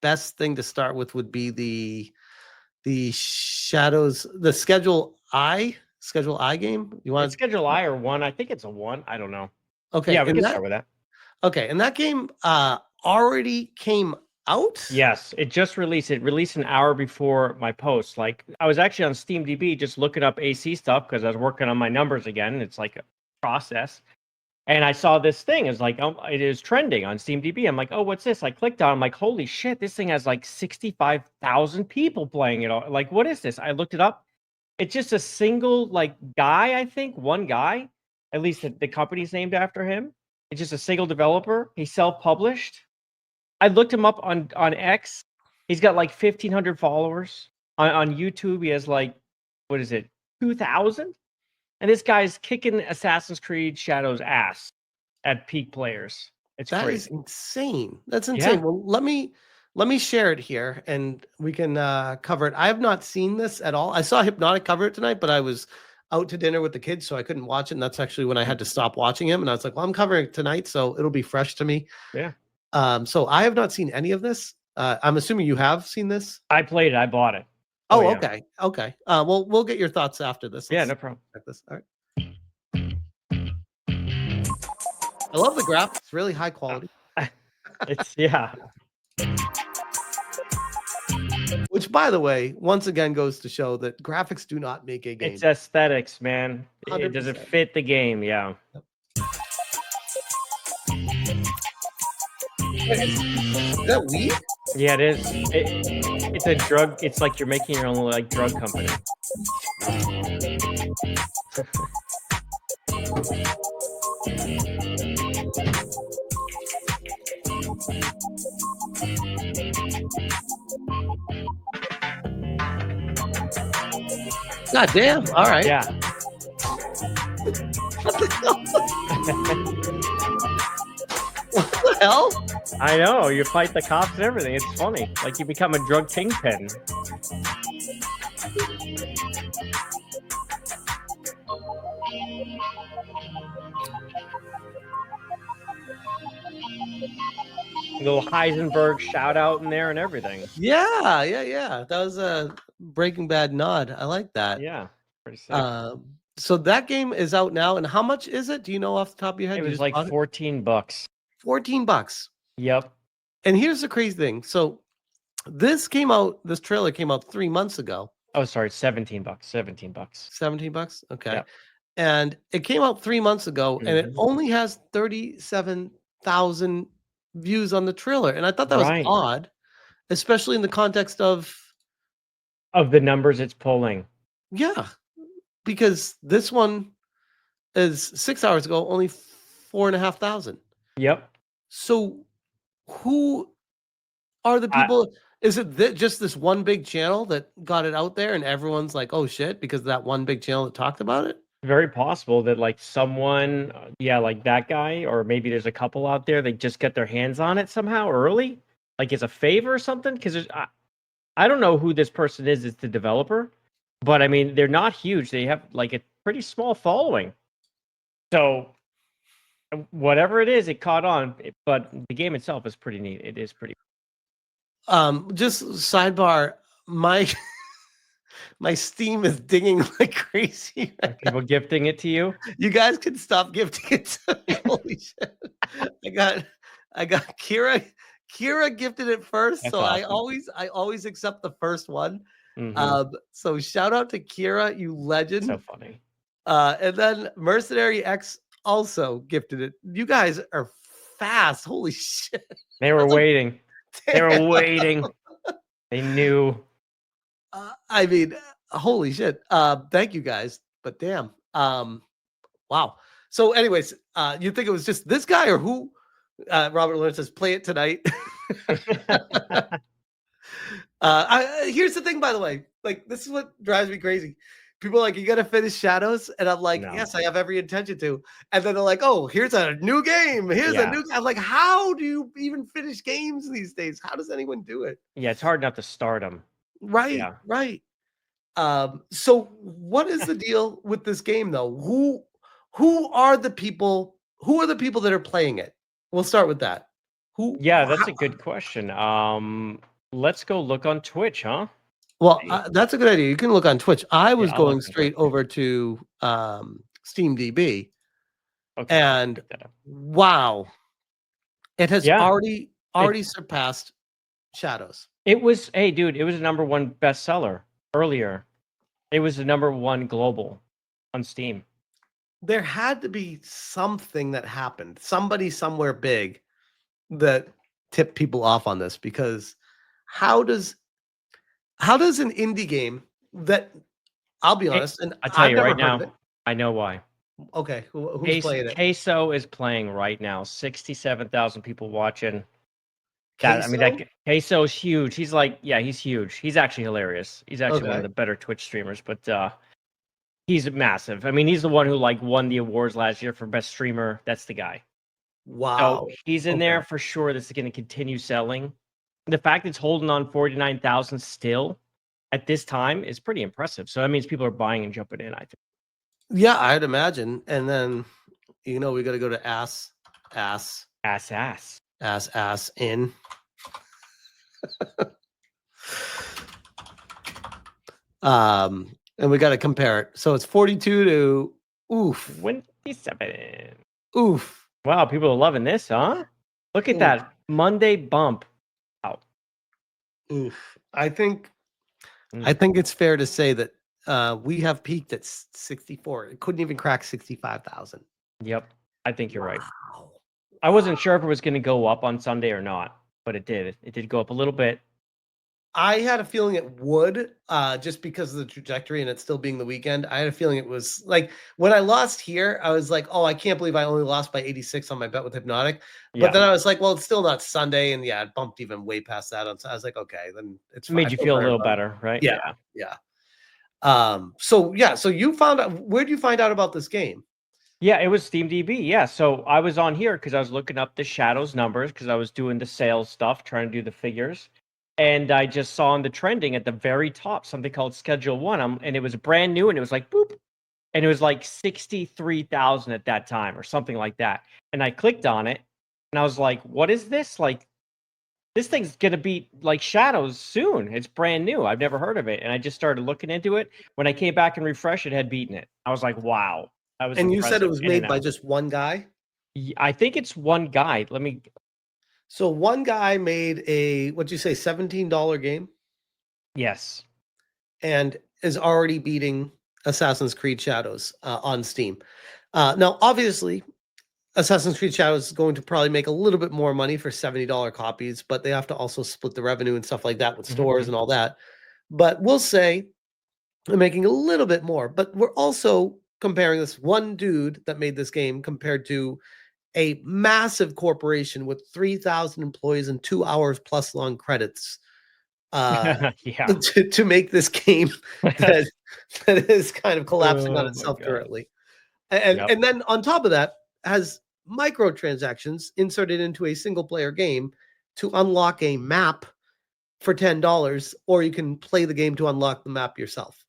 best thing to start with would be the Shadows, the Schedule I game. You It's want Schedule I or 1. I think it's a 1. I don't know. okay? Yeah, we And can that start with that. okay, and that game already came out. Yes, it just released. It released an hour before my post. Like I was actually on SteamDB just looking up AC stuff because I was working on my numbers again. It's like a process. And I saw this thing. It's like, oh, it is trending on SteamDB. I'm like, oh, what's this? I clicked on it. I'm like, holy shit, this thing has like 65,000 people playing it. All. Like, what is this? I looked it up. It's just a single like guy, I think, one guy. At least the company's named after him. It's just a single developer. He's self-published. I looked him up on X. He's got like 1,500 followers. On YouTube, he has like, what is it, 2,000? And this guy's kicking Assassin's Creed Shadows' ass at peak players. It's That crazy. is insane. That's insane. Yeah. Well, let me share it here, and we can cover it. I have not seen this at all. I saw Hypnotic cover it tonight, but I was out to dinner with the kids, so I couldn't watch it. And that's actually when I had to stop watching him. And I was like, well, I'm covering it tonight, so it'll be fresh to me. Yeah. So I have not seen any of this. I'm assuming you have seen this. I played it. I bought it. Oh, yeah. okay. Okay. Well, we'll get your thoughts after this. Yeah, no problem. Check this. All right. I love the graphics. Really high quality. It's yeah. Which, by the way, once again goes to show that graphics do not make a game. It's aesthetics, man. It 100%. doesn't fit the game. Yeah. Is that weed? Yeah, it is. It's a drug. It's like you're making your own like drug company. God damn. All right. Yeah. What the hell? I know. You fight the cops and everything. It's funny. Like you become a drug kingpin. Little Heisenberg shout out in there and everything. Yeah. That was a Breaking Bad nod. I like that. Yeah, pretty sick. So that game is out now, and how much is it? Do you know off the top of your head? It was like $14. $14. Yep. And here's the crazy thing. So this trailer came out 3 months ago. Oh, sorry, $17. $17. $17? Okay. Yep. And it came out 3 months ago, and it only has 37,000 views on the trailer. And I thought that was odd, especially in the context of the numbers it's pulling. Yeah, because this one is 6 hours ago, only 4,500. Yep. So who are the people? Is it just this one big channel that got it out there and everyone's like, oh shit, because of that one big channel that talked about it? Very possible that like someone, like that guy, or maybe there's a couple out there, they just get their hands on it somehow early, like as a favor or something. Because I don't know who this person is. It's the developer, but I mean, they're not huge. They have like a pretty small following. So whatever it is, it caught on. But the game itself is pretty neat. It is pretty. Just sidebar, my Steam is dinging like crazy. Are people gifting it to you? You guys can stop gifting it to me. Holy shit! I got Kira. Kira gifted it first, That's so awesome. I always accept the first one. Mm-hmm. So shout out to Kira, you legend. So funny. And then Mercenary X also gifted it. You guys are fast. Holy shit! They were waiting. They were waiting. They knew. I mean, holy shit. Thank you guys. But damn. Wow. So, anyways, you think it was just this guy or who? Robert Lawrence says, play it tonight. Here's the thing, by the way. Like, this is what drives me crazy. People are like, you got to finish Shadows. And I'm like, yes, I have every intention to. And then they're like, oh, here's a new game. I'm like, how do you even finish games these days? How does anyone do it? Yeah, it's hard enough to start them. Right, right. So what is the deal with this game, though? Who are the people? Who are the people that are playing it? We'll start with that. Yeah, that's a good question. let's go look on Twitch, huh? Well, that's a good idea. You can look on Twitch. I was I'll going look on straight Twitch. over to Steam DB, Okay. and wow, it has already surpassed Shadows. It was, hey, dude, it was a #1 bestseller earlier. It was the #1 global on Steam. There had to be something that happened, somebody somewhere big that tipped people off on this, because how does an indie game that, I'll be honest, and I'll tell I've you never right heard of now, it. I know why. Okay, who's playing it? Queso is playing right now. 67,000 people watching. Queso? That Queso's huge. He's like, yeah, he's huge. He's actually hilarious. He's actually one of Okay. the better Twitch streamers, but he's massive. I mean, he's the one who like won the awards last year for best streamer. That's the guy. Wow. So he's in there for sure. This is going to continue selling. The fact it's holding on 49,000 still at this time is pretty impressive. So that means people are buying and jumping in, I think. Yeah, I'd imagine. And then, we got to go to ass in. And we got to compare it. So it's 42 to 27. Oof. Wow, people are loving this, huh? Look at that Monday bump. Out. Oof. I think it's fair to say that we have peaked at 64. It couldn't even crack 65,000. Yep, I think you're right. I wasn't sure if it was going to go up on Sunday or not, but it did. It did go up a little bit. I had a feeling it would, just because of the trajectory and it still being the weekend. I had a feeling it was like when I lost here, I was like, oh, I can't believe I only lost by 86 on my bet with Hypnotic. But then I was like, well, it's still not Sunday. And yeah, it bumped even way past that. I was like, okay, then it's fine. Made you feel a little better, right? Yeah. So you found out, where'd you find out about this game? Yeah, it was Steam DB. Yeah. So I was on here because I was looking up the Shadows numbers because I was doing the sales stuff, trying to do the figures. And I just saw in the trending at the very top something called Schedule 1. And it was brand new and it was like boop. And it was like 63,000 at that time or something like that. And I clicked on it and I was like, what is this? Like, this thing's going to be like Shadows soon. It's brand new. I've never heard of it. And I just started looking into it. When I came back and refreshed, it had beaten it. I was like, wow. That was And impressive. You said it was made by just one guy? I think it's one guy. So one guy made a, what'd you say, $17 game? Yes. And is already beating Assassin's Creed Shadows on Steam. Now, obviously, Assassin's Creed Shadows is going to probably make a little bit more money for $70 copies, but they have to also split the revenue and stuff like that with stores and all that. But we'll say they're making a little bit more. But we're also comparing this one dude that made this game compared to a massive corporation with 3,000 employees and 2 hours plus long credits to make this game that is kind of collapsing on itself currently. And then on top of that, has microtransactions inserted into a single player game to unlock a map for $10, or you can play the game to unlock the map yourself.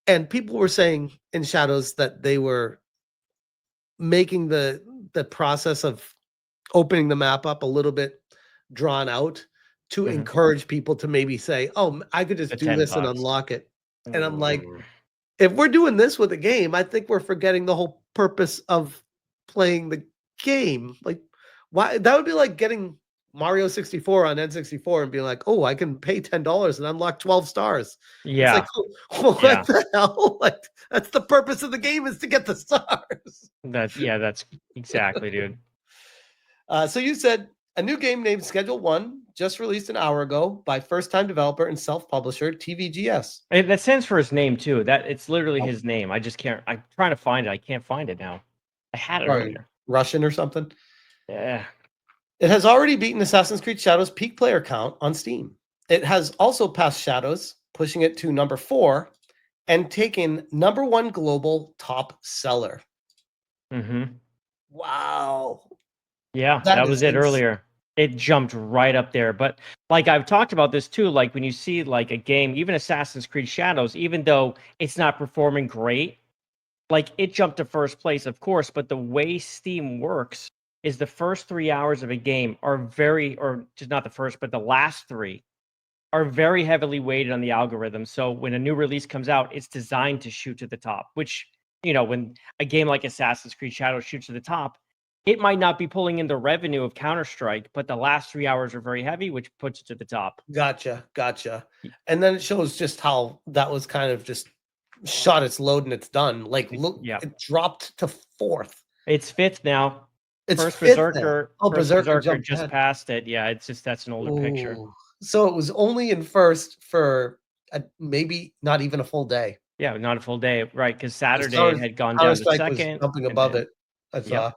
And people were saying in Shadows that they were making the process of opening the map up a little bit drawn out to encourage people to maybe say, oh, I could just do this and unlock it. And I'm like, if we're doing this with a game, I think we're forgetting the whole purpose of playing the game. Like, why? That would be like getting Mario 64 on N64 and being like, oh, I can pay $10 and unlock 12 stars. Yeah. It's like, what the hell? Like, that's the purpose of the game, is to get the stars. That's exactly, dude. So you said a new game named Schedule 1 just released an hour ago by first-time developer and self-publisher TVGS. That stands for his name too. That it's literally his name. I just can't. I'm trying to find it. I can't find it now. I had it earlier. Russian or something. Yeah. It has already beaten Assassin's Creed Shadows' peak player count on Steam. It has also passed Shadows, pushing it to number 4, and taken number 1 global top seller. Wow. Yeah, that was it earlier. It jumped right up there. But like I've talked about this too, like when you see like a game, even Assassin's Creed Shadows, even though it's not performing great, like it jumped to first place, of course, but the way Steam works, is the first 3 hours of a game are very, or just not the first, but the last 3 are very heavily weighted on the algorithm. So when a new release comes out, it's designed to shoot to the top, which, when a game like Assassin's Creed Shadows shoots to the top, it might not be pulling in the revenue of Counter-Strike, but the last 3 hours are very heavy, which puts it to the top. Gotcha. And then it shows just how that was kind of just shot its load and it's done. Like, look, it dropped to 4th. It's 5th now. It's First 5th Berserker. now. Oh, First Berserker just ahead. passed it. Yeah, it's just that's an older picture. So it was only in first for maybe not even a full day. Yeah, not a full day, right? Because Saturday it had gone down to Counter-Strike was second. jumping above it. I saw.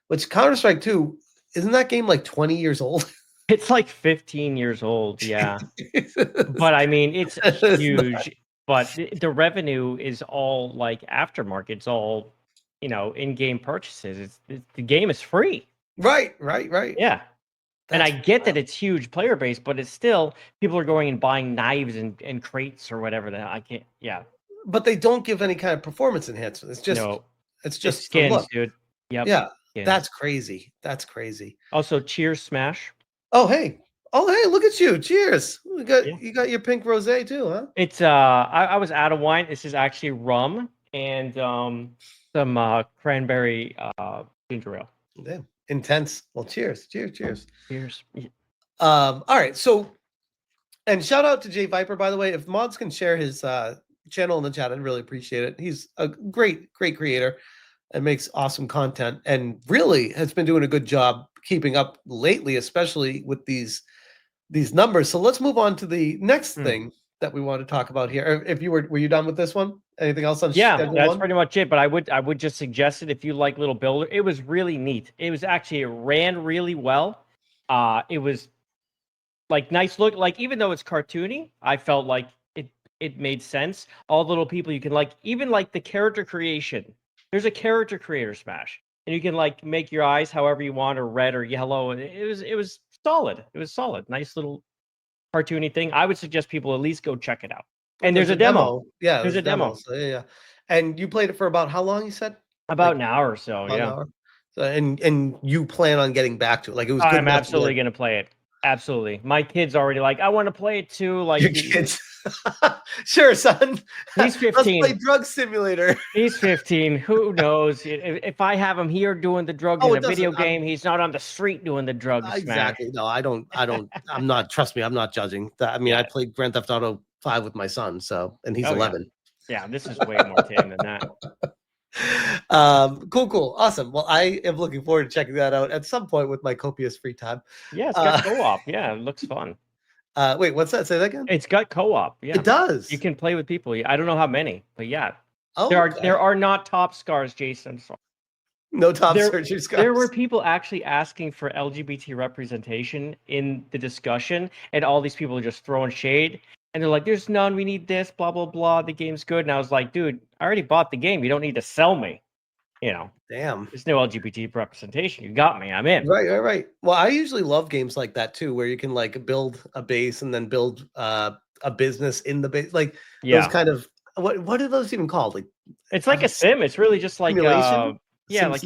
Which Counter-Strike 2, isn't that game like 20 years old? It's like 15 years old, yeah. But I mean, it's huge. But the revenue is all like aftermarket. It's all, in-game purchases. The game is free. Right. Yeah. And I get that it's huge player base, but it's still people are going and buying knives and crates or whatever. That I can't. Yeah. But they don't give any kind of performance enhancement. It's just skins, dude. Yep. Yeah. Skins. That's crazy. Also, cheers, Smash. Oh hey, look at you! Cheers. You got your pink rosé too, huh? It's I was out of wine. This is actually rum and some cranberry ginger ale. Damn, intense. Well, cheers. Cheers. All right. So, and shout out to Jay Viper, by the way. If Mods can share his channel in the chat, I'd really appreciate it. He's a great creator and makes awesome content, and really has been doing a good job keeping up lately, especially with these numbers. So let's move on to the next thing that we want to talk about here. If you were you done with this one? Anything else on schedule that's one? pretty much it. But I would just suggest it if you like little builder. It was really neat. It was actually, it ran really well. It was like nice look. Like, even though it's cartoony, I felt like it made sense. All the little people you can like, even like the character creation. There's a character creator Smash, and you can like make your eyes however you want, or red or yellow. And it was solid. It was solid. Nice little cartoony thing. I would suggest people at least go check it out. And there's a demo. Yeah, there's a demo. So, yeah. And you played it for about how long? You said about an hour or so. An Yeah. hour. So, and you plan on getting back to it? Like, it was good. I'm absolutely going to play it. Absolutely. My kid's already like, I want to play it too. Like, your kids. Sure, son. He's 15. Let's play Drug Simulator. He's 15. Who knows? If I have him here doing the drugs in a video game, he's not on the street doing the drugs. Exactly. No, I don't. I'm not. Trust me, I'm not judging. I mean, I played Grand Theft Auto 5 with my son, and he's 11. Yeah, this is way more tame than that. Cool, awesome. Well, I am looking forward to checking that out at some point with my copious free time. Yeah, it's got co-op. Yeah, it looks fun. Wait, what's that? Say that again. It's got co-op. Yeah, it does. You can play with people. I don't know how many, but yeah. Oh, there are not top scars, Jason. No top searching scars. There were people actually asking for LGBT representation in the discussion, and all these people are just throwing shade. And they're like, "There's none. We need this. Blah blah blah. The game's good." And I was like, "Dude, I already bought the game. You don't need to sell me." Damn. There's no LGBT representation. You got me. I'm in. Right. Well, I usually love games like that too, where you can like build a base and then build a business in the base. Like those kind of what are those even called? Like, it's like a sim. It's really just like simulation. It's not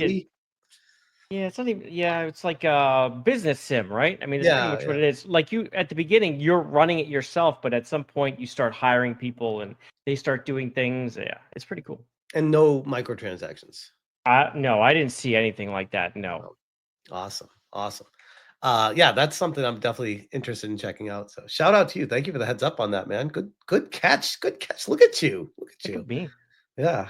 even. Yeah, it's like a business sim, right? I mean, that's pretty much what it is. Like, you at the beginning, you're running it yourself, but at some point, you start hiring people, and they start doing things. Yeah, it's pretty cool. And no microtransactions. No, I didn't see anything like that. No. Awesome. Yeah, that's something I'm definitely interested in checking out. So shout out to you. Thank you for the heads up on that, man. Good catch. Look at you. Look at me. Yeah.